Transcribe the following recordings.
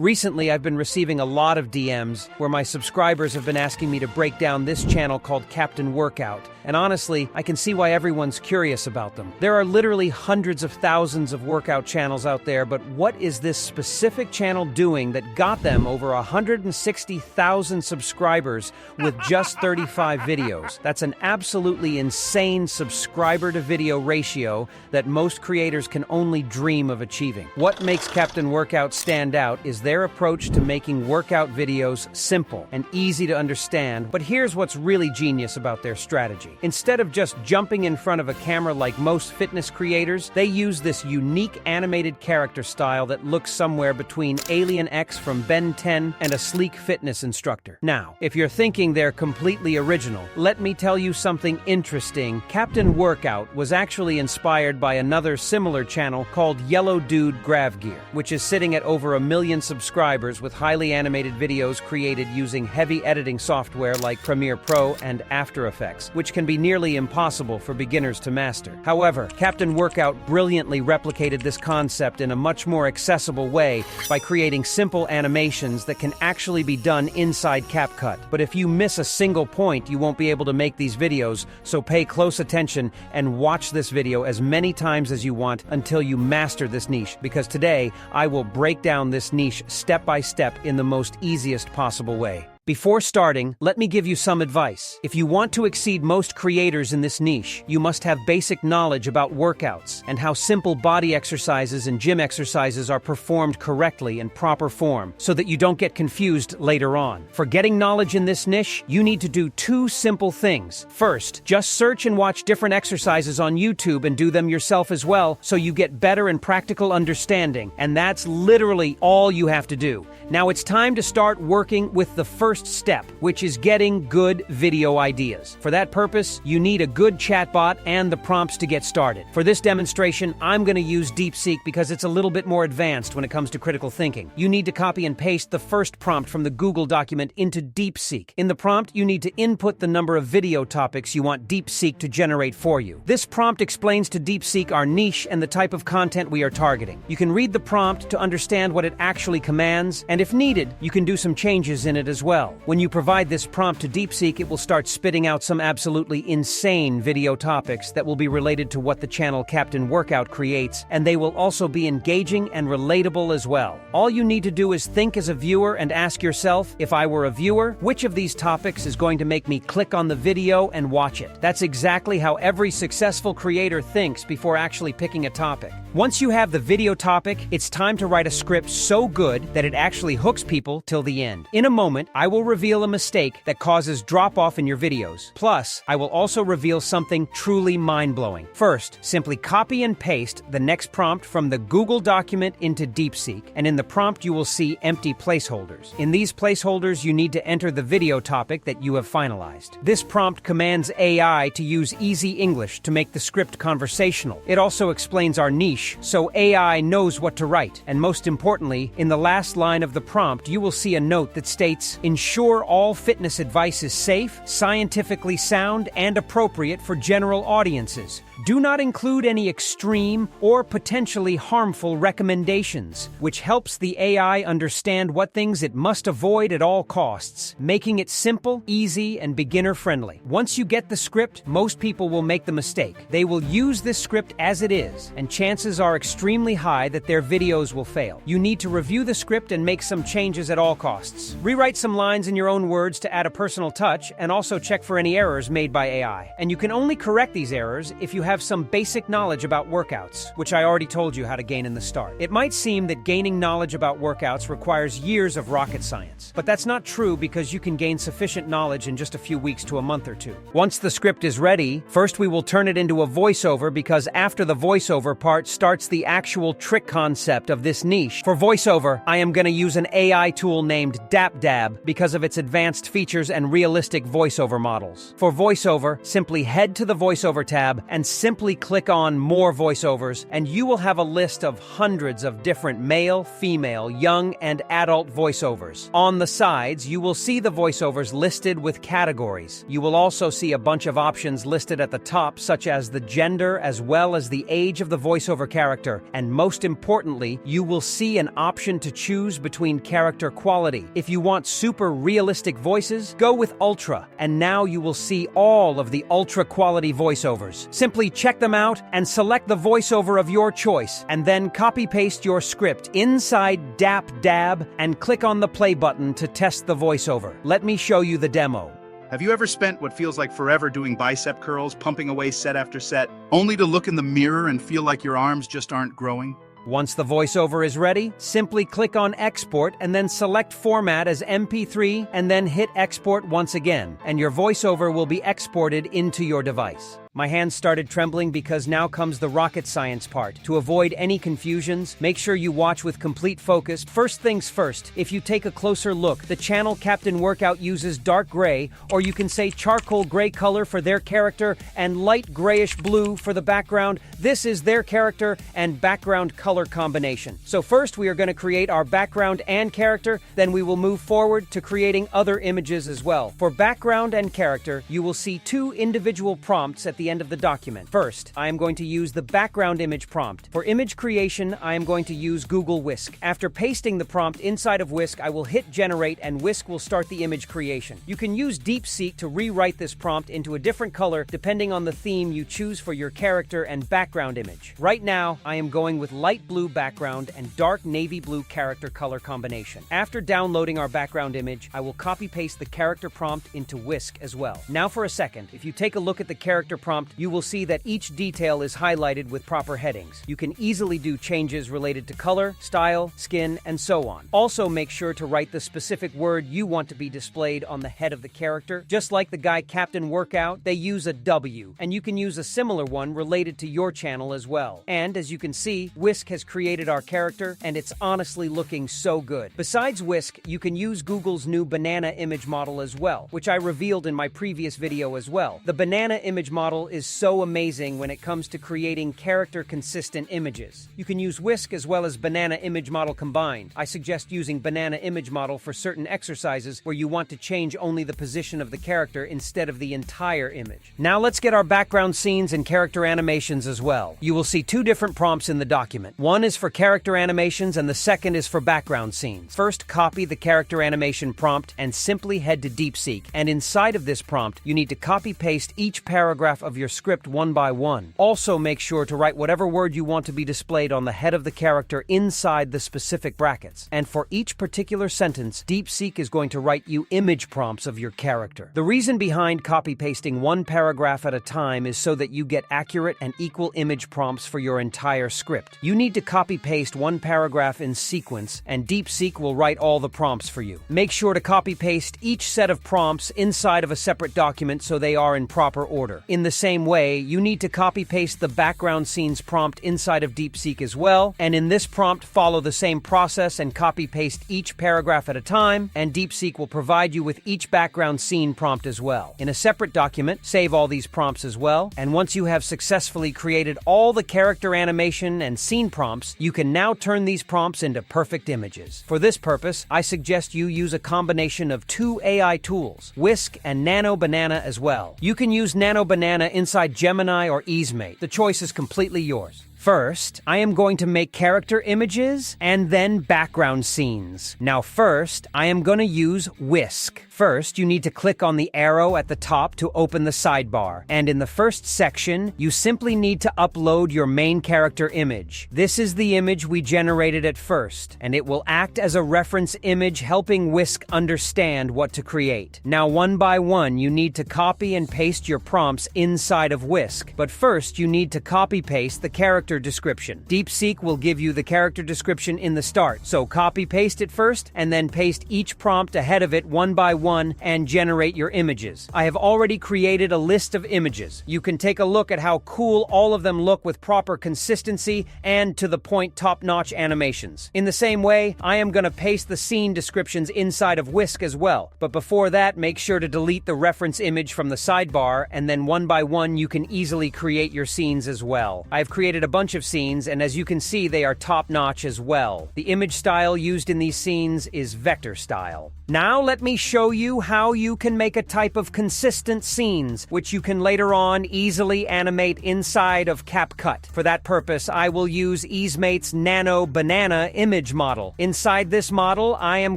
Recently, I've been receiving a lot of DMs where my subscribers have been asking me to break down this channel called Captain Workout. And honestly, I can see why everyone's curious about them. There are literally hundreds of thousands of workout channels out there, but what is this specific channel doing that got them over 160,000 subscribers with just 35 videos? That's an absolutely insane subscriber-to-video ratio that most creators can only dream of achieving. What makes Captain Workout stand out is their approach to making workout videos simple and easy to understand, but here's what's really genius about their strategy. Instead of just jumping in front of a camera like most fitness creators, they use this unique animated character style that looks somewhere between Alien X from Ben 10 and a sleek fitness instructor. Now, if you're thinking they're completely original, let me tell you something interesting. Captain Workout was actually inspired by another similar channel called Yellow Dude Grav Gear, which is sitting at over 1 million subscribers with highly animated videos created using heavy editing software like Premiere Pro and After Effects, which can be nearly impossible for beginners to master. However, Captain Workout brilliantly replicated this concept in a much more accessible way by creating simple animations that can actually be done inside CapCut. But if you miss a single point, you won't be able to make these videos, so pay close attention and watch this video as many times as you want until you master this niche, because today I will break down this niche step by step in the most easiest possible way. Before starting, let me give you some advice. If you want to exceed most creators in this niche, you must have basic knowledge about workouts and how simple body exercises and gym exercises are performed correctly in proper form, so that you don't get confused later on. For getting knowledge in this niche, you need to do 2 simple things. First, just search and watch different exercises on YouTube and do them yourself as well, so you get better and practical understanding. And that's literally all you have to do. Now it's time to start working with the first step, which is getting good video ideas. For that purpose, you need a good chatbot and the prompts to get started. For this demonstration, I'm going to use DeepSeek because it's a little bit more advanced when it comes to critical thinking. You need to copy and paste the first prompt from the Google document into DeepSeek. In the prompt, you need to input the number of video topics you want DeepSeek to generate for you. This prompt explains to DeepSeek our niche and the type of content we are targeting. You can read the prompt to understand what it actually commands, and if needed, you can do some changes in it as well. When you provide this prompt to DeepSeek, it will start spitting out some absolutely insane video topics that will be related to what the channel Captain Workout creates, and they will also be engaging and relatable as well. All you need to do is think as a viewer and ask yourself, if I were a viewer, which of these topics is going to make me click on the video and watch it? That's exactly how every successful creator thinks before actually picking a topic. Once you have the video topic, it's time to write a script so good that it actually hooks people till the end. In a moment, I will reveal a mistake that causes drop-off in your videos. Plus, I will also reveal something truly mind-blowing. First, simply copy and paste the next prompt from the Google document into DeepSeek, and in the prompt you will see empty placeholders. In these placeholders, you need to enter the video topic that you have finalized. This prompt commands AI to use easy English to make the script conversational. It also explains our niche, so AI knows what to write. And most importantly, in the last line of the prompt, you will see a note that states, "Ensure all fitness advice is safe, scientifically sound, and appropriate for general audiences. Do not include any extreme or potentially harmful recommendations," which helps the AI understand what things it must avoid at all costs, making it simple, easy, and beginner-friendly. Once you get the script, most people will make the mistake. They will use this script as it is, and chances are extremely high that their videos will fail. You need to review the script and make some changes at all costs. Rewrite some lines in your own words to add a personal touch, and also check for any errors made by AI. And you can only correct these errors if you have some basic knowledge about workouts, which I already told you how to gain in the start. It might seem that gaining knowledge about workouts requires years of rocket science, but that's not true because you can gain sufficient knowledge in just a few weeks to a month or two. Once the script is ready, first we will turn it into a voiceover, because after the voiceover part starts the actual trick concept of this niche. For voiceover, I am going to use an AI tool named DapDab because of its advanced features and realistic voiceover models. For voiceover, simply head to the voiceover tab and Simply click on More Voiceovers, and you will have a list of hundreds of different male, female, young, and adult voiceovers. On the sides, you will see the voiceovers listed with categories. You will also see a bunch of options listed at the top, such as the gender as well as the age of the voiceover character, and most importantly, you will see an option to choose between character quality. If you want super realistic voices, go with Ultra, and now you will see all of the Ultra quality voiceovers. Simply check them out and select the voiceover of your choice, and then copy-paste your script inside DAP and click on the play button to test the voiceover. Let me show you the demo. Have you ever spent what feels like forever doing bicep curls, pumping away set after set, only to look in the mirror and feel like your arms just aren't growing? Once the voiceover is ready, simply click on Export and then select Format as MP3 and then hit Export once again, and your voiceover will be exported into your device. My hands started trembling because now comes the rocket science part. To avoid any confusions, make sure you watch with complete focus. First things first, if you take a closer look, the channel Captain Workout uses dark gray, or you can say charcoal gray color for their character and light grayish blue for the background. This is their character and background color combination. So first we are going to create our background and character, then we will move forward to creating other images as well. For background and character, you will see two individual prompts at the end of the document. First, I am going to use the background image prompt. For image creation, I am going to use Google Whisk. After pasting the prompt inside of Whisk, I will hit generate and Whisk will start the image creation. You can use DeepSeek to rewrite this prompt into a different color depending on the theme you choose for your character and background image. Right now, I am going with light blue background and dark navy blue character color combination. After downloading our background image, I will copy paste the character prompt into Whisk as well. Now for a second, if you take a look at the character prompt, you will see that each detail is highlighted with proper headings. You can easily do changes related to color, style, skin, and so on. Also make sure to write the specific word you want to be displayed on the head of the character. Just like the guy Captain Workout, they use a W, and you can use a similar one related to your channel as well. And as you can see, Whisk has created our character, and it's honestly looking so good. Besides Whisk, you can use Google's new banana image model as well, which I revealed in my previous video as well. The banana image model is so amazing when it comes to creating character-consistent images. You can use Whisk as well as banana image model combined. I suggest using banana image model for certain exercises where you want to change only the position of the character instead of the entire image. Now let's get our background scenes and character animations as well. You will see two different prompts in the document. One is for character animations and the second is for background scenes. First, copy the character animation prompt and simply head to DeepSeek. And inside of this prompt, you need to copy-paste each paragraph of your script one by one. Also make sure to write whatever word you want to be displayed on the head of the character inside the specific brackets. And for each particular sentence, DeepSeek is going to write you image prompts of your character. The reason behind copy-pasting one paragraph at a time is so that you get accurate and equal image prompts for your entire script. You need to copy-paste one paragraph in sequence, and DeepSeek will write all the prompts for you. Make sure to copy-paste each set of prompts inside of a separate document so they are in proper order. In the same way, you need to copy-paste the background scenes prompt inside of DeepSeek as well, and in this prompt follow the same process and copy-paste each paragraph at a time, and DeepSeek will provide you with each background scene prompt as well. In a separate document, save all these prompts as well, and once you have successfully created all the character animation and scene prompts, you can now turn these prompts into perfect images. For this purpose, I suggest you use a combination of two AI tools, Whisk and Nano Banana as well. You can use Nano Banana inside Gemini or EaseMate. The choice is completely yours. First, I am going to make character images and then background scenes. Now first, I am going to use Whisk. First, you need to click on the arrow at the top to open the sidebar. And in the first section, you simply need to upload your main character image. This is the image we generated at first, and it will act as a reference image helping Whisk understand what to create. Now one by one, you need to copy and paste your prompts inside of Whisk. But first, you need to copy-paste the character character description. DeepSeek will give you the character description in the start, so copy-paste it first, and then paste each prompt ahead of it one by one and generate your images. I have already created a list of images. You can take a look at how cool all of them look with proper consistency and to-the-point top-notch animations. In the same way, I am going to paste the scene descriptions inside of Whisk as well, but before that, make sure to delete the reference image from the sidebar, and then one by one you can easily create your scenes as well. I've created a bunch of scenes, and as you can see, they are top-notch as well. The image style used in these scenes is vector style. Now let me show you how you can make a type of consistent scenes, which you can later on easily animate inside of CapCut. For that purpose, I will use Easemate's Nano Banana image model. Inside this model, I am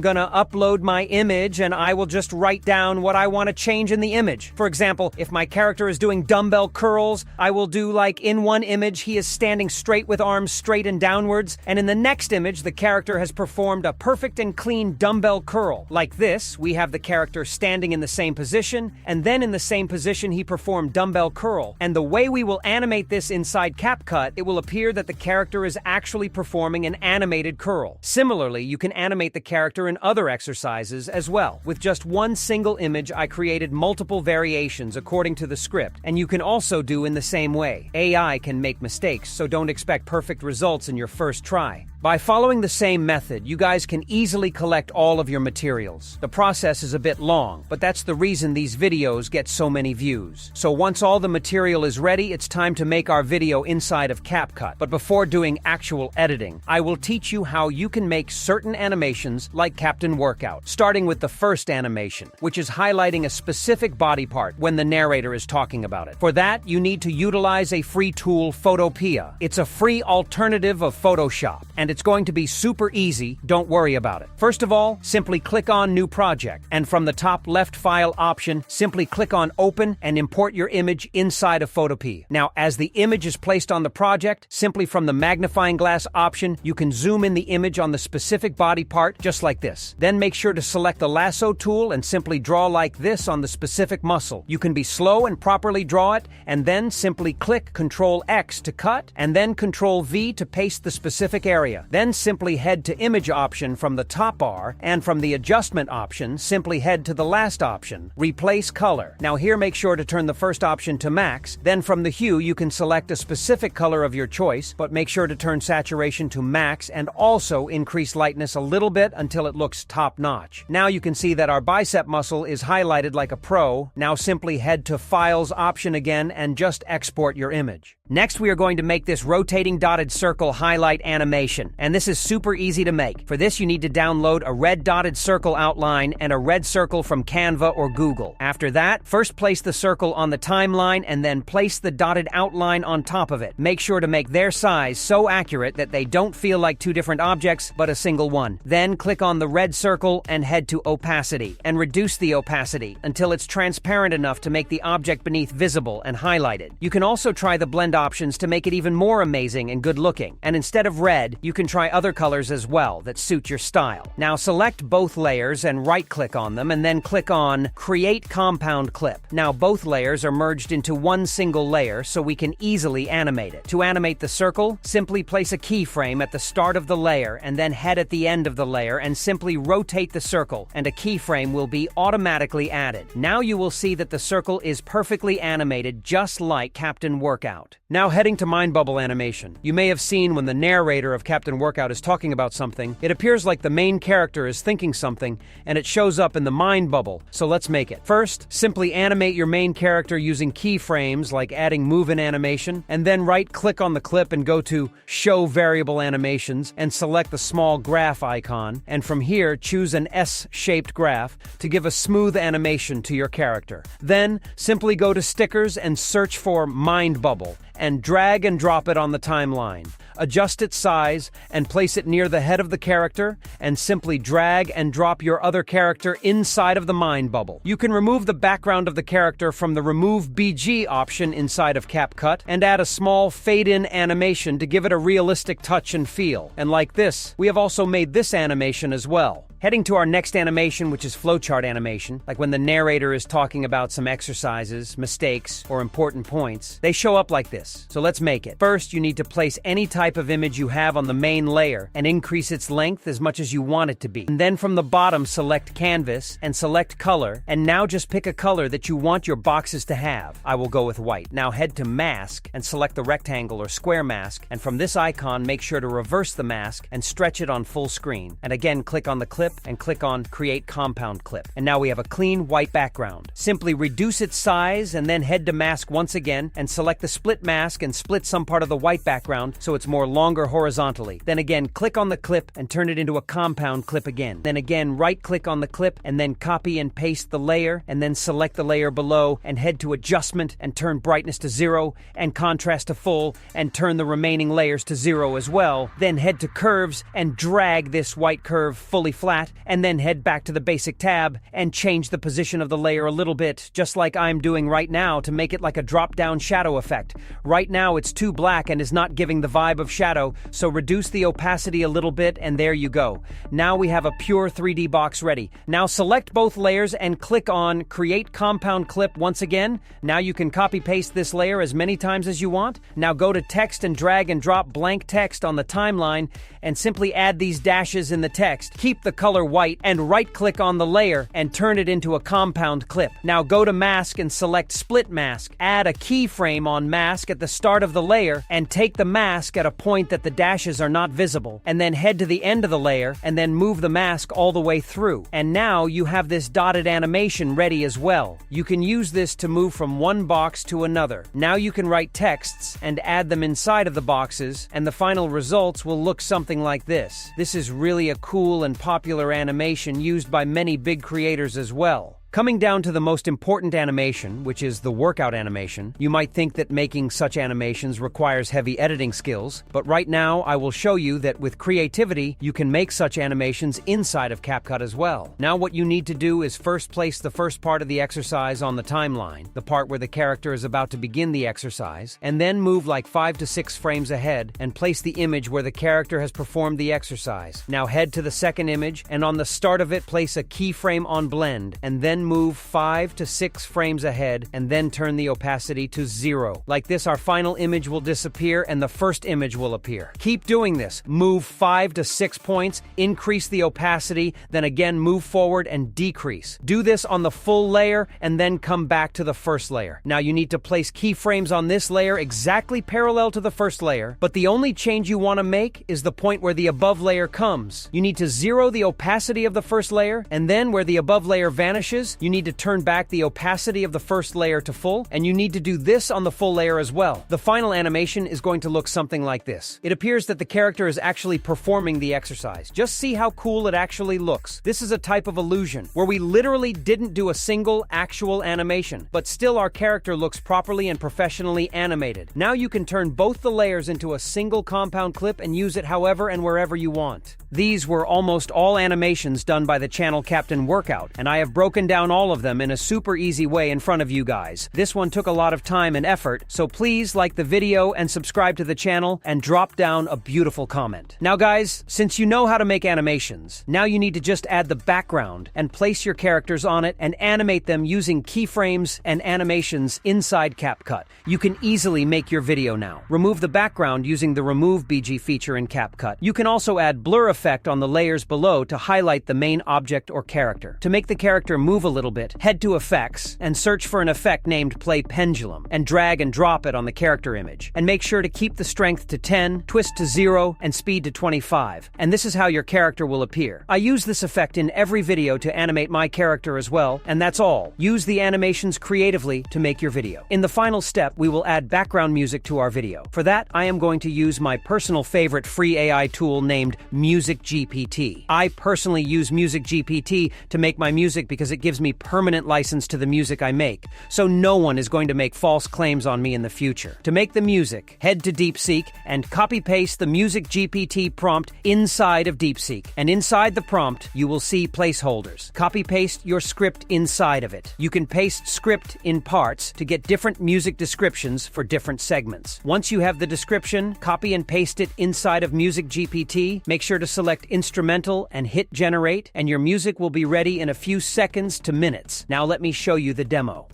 gonna upload my image, and I will just write down what I want to change in the image. For example, if my character is doing dumbbell curls, I will do like in one image he is standing straight with arms straight and downwards, and in the next image the character has performed a perfect and clean dumbbell curl. Like this, we have the character standing in the same position, and then in the same position he performed dumbbell curl. And the way we will animate this inside CapCut, it will appear that the character is actually performing an animated curl. Similarly, you can animate the character in other exercises as well. With just one single image, I created multiple variations according to the script, and you can also do in the same way. AI can make mistakes, so don't expect perfect results in your first try. By following the same method, you guys can easily collect all of your materials. The process is a bit long, but that's the reason these videos get so many views. So once all the material is ready, it's time to make our video inside of CapCut. But before doing actual editing, I will teach you how you can make certain animations like Captain Workout, starting with the first animation, which is highlighting a specific body part when the narrator is talking about it. For that, you need to utilize a free tool, Photopea. It's a free alternative of Photoshop, and it's going to be super easy, don't worry about it. First of all, simply click on New Project, and from the top left file option, simply click on Open and import your image inside of Photopea. Now, as the image is placed on the project, simply from the magnifying glass option, you can zoom in the image on the specific body part, just like this. Then make sure to select the lasso tool and simply draw like this on the specific muscle. You can be slow and properly draw it, and then simply click Ctrl X to cut, and then Ctrl V to paste the specific area. Then simply head to Image option from the top bar, and from the Adjustment option, simply head to the last option, Replace Color. Now here make sure to turn the first option to max, then from the hue you can select a specific color of your choice, but make sure to turn saturation to max and also increase lightness a little bit until it looks top-notch. Now you can see that our bicep muscle is highlighted like a pro. Now simply head to Files option again and just export your image. Next, we are going to make this rotating dotted circle highlight animation, and this is super easy to make. For this, you need to download a red dotted circle outline and a red circle from Canva or Google. After that, first place the circle on the timeline and then place the dotted outline on top of it. Make sure to make their size so accurate that they don't feel like two different objects, but a single one. Then click on the red circle and head to Opacity, and reduce the opacity until it's transparent enough to make the object beneath visible and highlighted. You can also try the blend options to make it even more amazing and good looking. And instead of red, you can try other colors as well that suit your style. Now select both layers and right-click on them, and then click on Create Compound Clip. Now both layers are merged into one single layer, so we can easily animate it. To animate the circle, simply place a keyframe at the start of the layer and then head at the end of the layer and simply rotate the circle, and a keyframe will be automatically added. Now you will see that the circle is perfectly animated just like Captain Workout. Now heading to Mind Bubble animation. You may have seen when the narrator of Captain Workout is talking about something, it appears like the main character is thinking something, and it shows up in the mind bubble. So let's make it. First, simply animate your main character using keyframes like adding move in animation, and then right-click on the clip and go to Show Variable Animations and select the small graph icon, and from here choose an S-shaped graph to give a smooth animation to your character. Then, simply go to Stickers and search for Mind Bubble, and drag and drop it on the timeline. Adjust its size and place it near the head of the character, and simply drag and drop your other character inside of the mind bubble. You can remove the background of the character from the Remove BG option inside of CapCut and add a small fade-in animation to give it a realistic touch and feel. And like this, we have also made this animation as well. Heading to our next animation, which is flowchart animation, like when the narrator is talking about some exercises, mistakes, or important points, they show up like this. So let's make it. First, you need to place any type of image you have on the main layer and increase its length as much as you want it to be. And then from the bottom, select Canvas and select Color, and now just pick a color that you want your boxes to have. I will go with white. Now head to Mask and select the rectangle or square mask, and from this icon, make sure to reverse the mask and stretch it on full screen. And again, click on the clip and click on Create Compound Clip. And now we have a clean white background. Simply reduce its size and then head to Mask once again and select the split mask and split some part of the white background so it's more longer horizontally. Then again, click on the clip and turn it into a compound clip again. Then again, right-click on the clip and then copy and paste the layer, and then select the layer below and head to Adjustment and turn brightness to 0 and contrast to full and turn the remaining layers to 0 as well. Then head to Curves and drag this white curve fully flat, and then head back to the basic tab and change the position of the layer a little bit, just like I'm doing right now, to make it like a drop-down shadow effect. Right now it's too black and is not giving the vibe of shadow, so reduce the opacity a little bit, and there you go. Now we have a pure 3D box ready. Now select both layers and click on Create Compound Clip once again. Now you can copy-paste this layer as many times as you want. Now go to Text and drag and drop blank text on the timeline and simply add these dashes in the text. Keep the color white and right-click on the layer and turn it into a compound clip. Now go to Mask and select Split Mask. Add a keyframe on Mask at the start of the layer and take the mask at a point that the dashes are not visible, and then head to the end of the layer and then move the mask all the way through. And now you have this dotted animation ready as well. You can use this to move from one box to another. Now you can write texts and add them inside of the boxes, and the final results will look something like this. This is really a cool and popular animation used by many big creators as well. Coming down to the most important animation, which is the workout animation, you might think that making such animations requires heavy editing skills, but right now I will show you that with creativity, you can make such animations inside of CapCut as well. Now what you need to do is first place the first part of the exercise on the timeline, the part where the character is about to begin the exercise, and then move like 5 to 6 frames ahead and place the image where the character has performed the exercise. Now head to the second image, and on the start of it, place a keyframe on blend, and then move 5 to 6 frames ahead and then turn the opacity to 0. Like this, our final image will disappear and the first image will appear. Keep doing this. Move 5 to 6 points, increase the opacity, then again move forward and decrease. Do this on the full layer and then come back to the first layer. Now you need to place keyframes on this layer exactly parallel to the first layer, but the only change you want to make is the point where the above layer comes. You need to zero the opacity of the first layer, and then where the above layer vanishes, you need to turn back the opacity of the first layer to full, and you need to do this on the full layer as well. The final animation is going to look something like this. It appears that the character is actually performing the exercise. Just see how cool it actually looks. This is a type of illusion where we literally didn't do a single actual animation, but still our character looks properly and professionally animated. Now you can turn both the layers into a single compound clip and use it however and wherever you want. These were almost all animations done by the channel Captain Workout, and I have broken down all of them in a super easy way in front of you guys. This one took a lot of time and effort, so please like the video and subscribe to the channel and drop down a beautiful comment. Now guys, since you know how to make animations, now you need to just add the background and place your characters on it and animate them using keyframes and animations inside CapCut. You can easily make your video now. Remove the background using the Remove BG feature in CapCut. You can also add blur effect on the layers below to highlight the main object or character. To make the character move a little bit, head to Effects and search for an effect named Play Pendulum and drag and drop it on the character image. And make sure to keep the strength to 10, twist to 0, and speed to 25. And this is how your character will appear. I use this effect in every video to animate my character as well, and that's all. Use the animations creatively to make your video. In the final step, we will add background music to our video. For that, I am going to use my personal favorite free AI tool named Music GPT. I personally use Music GPT to make my music because it gives gives me permanent license to the music I make, so no one is going to make false claims on me in the future. To make the music, head to DeepSeek and copy-paste the Music GPT prompt inside of DeepSeek. And inside the prompt, you will see placeholders. Copy-paste your script inside of it. You can paste script in parts to get different music descriptions for different segments. Once you have the description, copy and paste it inside of Music GPT. Make sure to select Instrumental and hit Generate, and your music will be ready in a few seconds to minutes. Now let me show you the demo.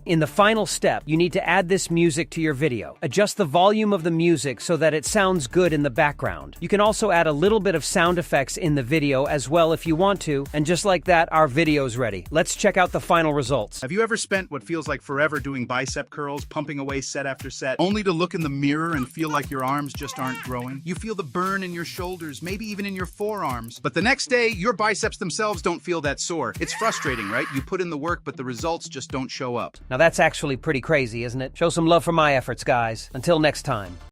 In the final step, you need to add this music to your video. Adjust the volume of the music so that it sounds good in the background. You can also add a little bit of sound effects in the video as well if you want to, and just like that, our video's ready. Let's check out the final results. Have you ever spent what feels like forever doing bicep curls, pumping away set after set, only to look in the mirror and feel like your arms just aren't growing? You feel the burn in your shoulders, maybe even in your forearms. But the next day, your biceps themselves don't feel that sore. It's frustrating, right? You put in the work, but the results just don't show up. Now that's actually pretty crazy, isn't it? Show some love for my efforts, guys. Until next time.